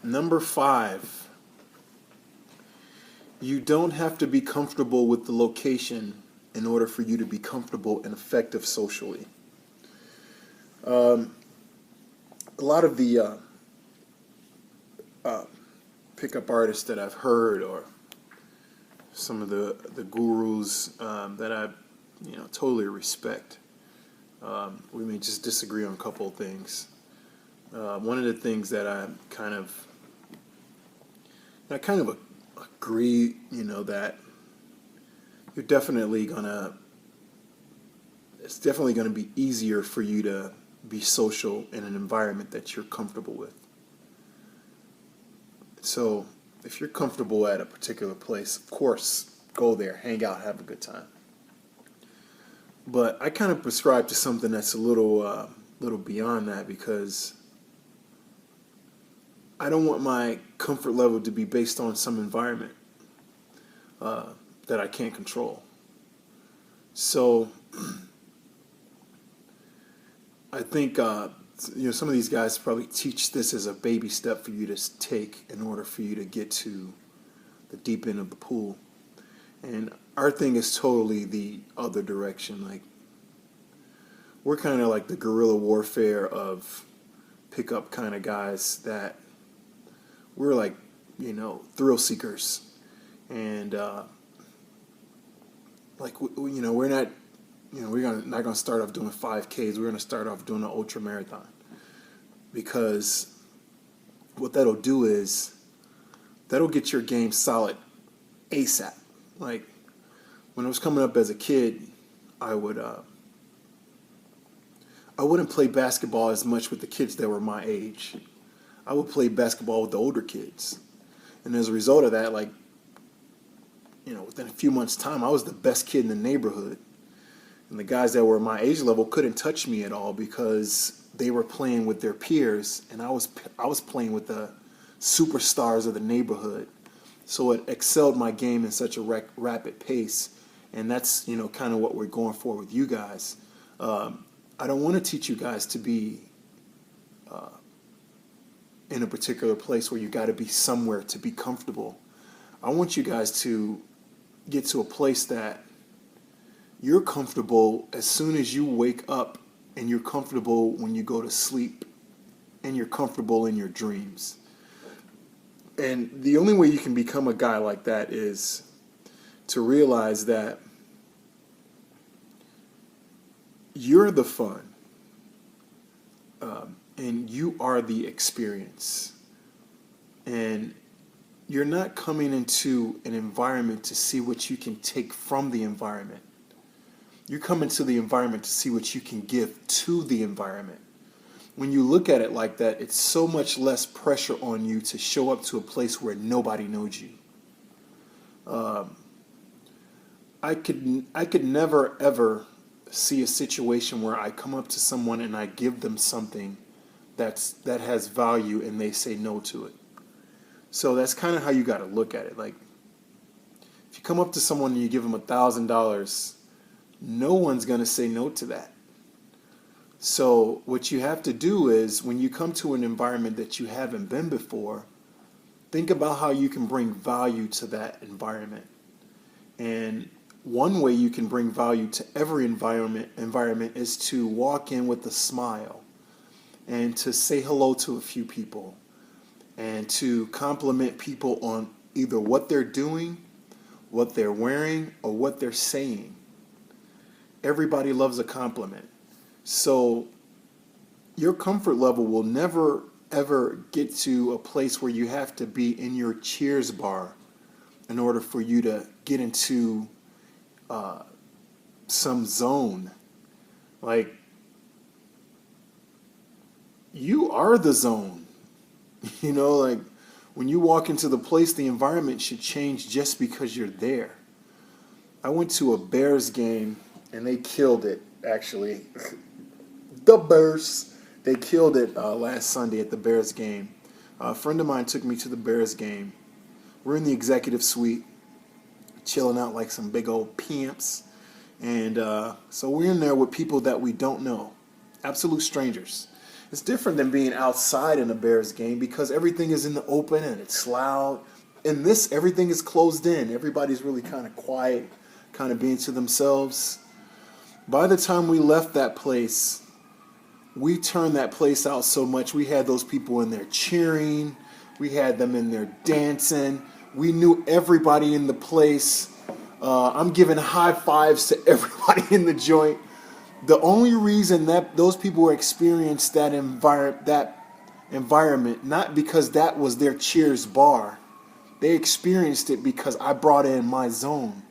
Number five, you don't have to be comfortable with the location in order for you to be comfortable and effective socially. Um, a lot of the uh, pickup artists that I've heard, or some of the gurus that I, totally respect. We may just disagree on a couple of things. One of the things that I kind of agree, that you're definitely gonna, it's definitely gonna be easier for you to be social in an environment that you're comfortable with. So if you're comfortable at a particular place, of course, go there, hang out, have a good time. But I kind of prescribe to something that's a little beyond that, because I don't want my comfort level to be based on some environment uh, that I can't control. So I think some of these guys probably teach this as a baby step for you to take in order for you to get to the deep end of the pool. And our thing is totally the other direction. Like, we're kind of like the guerrilla warfare of pickup kind of guys, that we're like, thrill seekers. And we're not, not gonna start off doing 5Ks. We're gonna start off doing an ultra marathon, because what that'll do is that'll get your game solid ASAP. Like, when I was coming up as a kid, I would I wouldn't play basketball as much with the kids that were my age. I would play basketball with the older kids, and as a result of that, like, within a few months' time, I was the best kid in the neighborhood. And the guys that were my age level couldn't touch me at all, because they were playing with their peers, and I was playing with the superstars of the neighborhood. So it excelled my game in such a rapid pace, and that's kind of what we're going for with you guys. I don't want to teach you guys to be in a particular place where you got to be somewhere to be comfortable. I want you guys to get to a place that you're comfortable as soon as you wake up, and you're comfortable when you go to sleep, and you're comfortable in your dreams. And the only way you can become a guy like that is to realize that you're the fun, and you are the experience. And you're not coming into an environment to see what you can take from the environment. You're coming to the environment to see what you can give to the environment. When you look at it like that, it's so much less pressure on you to show up to a place where nobody knows you. Um, I could never ever see a situation where I come up to someone and I give them something that has value, and they say no to it. So that's kind of how you got to look at it. Like, if you come up to someone and you give them $1,000, no one's going to say no to that. So what you have to do is, when you come to an environment that you haven't been before, think about how you can bring value to that environment. And one way you can bring value to every environment is to walk in with a smile, and to say hello to a few people, and to compliment people on either what they're doing, what they're wearing, or what they're saying. Everybody loves a compliment. So your comfort level will never ever get to a place where you have to be in your Cheers bar in order for you to get into uh, some zone. Like, you are the zone. Like, when you walk into the place, the environment should change just because you're there. I went to a Bears game, and they killed it, actually. The Bears. They killed it last Sunday at the Bears game. A friend of mine took me to the Bears game. We're in the executive suite, chilling out like some big old pimps. And so we're in there with people that we don't know, absolute strangers. It's different than being outside in a Bears game because everything is in the open and it's loud. In this, everything is closed in. Everybody's really kind of quiet, kind of being to themselves. By the time we left that place, we turned that place out so much. We had those people in there cheering. We had them in there dancing. We knew everybody in the place. I'm giving high fives to everybody in the joint. The only reason that those people experienced that environment, not because that was their Cheers bar, they experienced it because I brought it in my zone.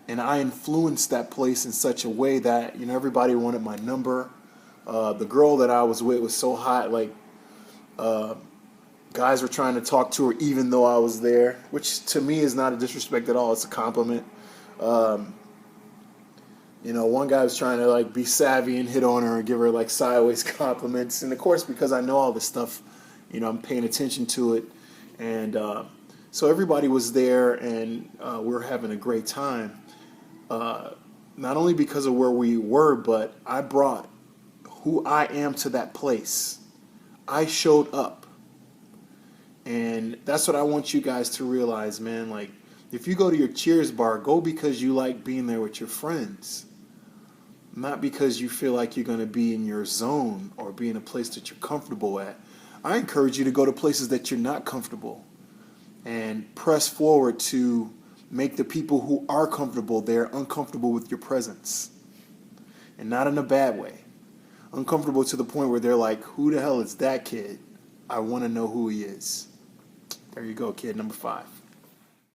And I influenced that place in such a way that, everybody wanted my number. The girl that I was with was so hot, like, guys were trying to talk to her even though I was there, which to me is not a disrespect at all. It's a compliment. One guy was trying to like be savvy and hit on her and give her like sideways compliments. And of course, because I know all this stuff, I'm paying attention to it. And so everybody was there and we were having a great time. Not only because of where we were, but I brought who I am to that place. I showed up. And that's what I want you guys to realize, man. Like, if you go to your Cheers bar, go because you like being there with your friends. Not because you feel like you're going to be in your zone or be in a place that you're comfortable at. I encourage you to go to places that you're not comfortable and press forward to make the people who are comfortable there uncomfortable with your presence. And not in a bad way. Uncomfortable to the point where they're like, who the hell is that kid? I want to know who he is. There you go, kid number 5.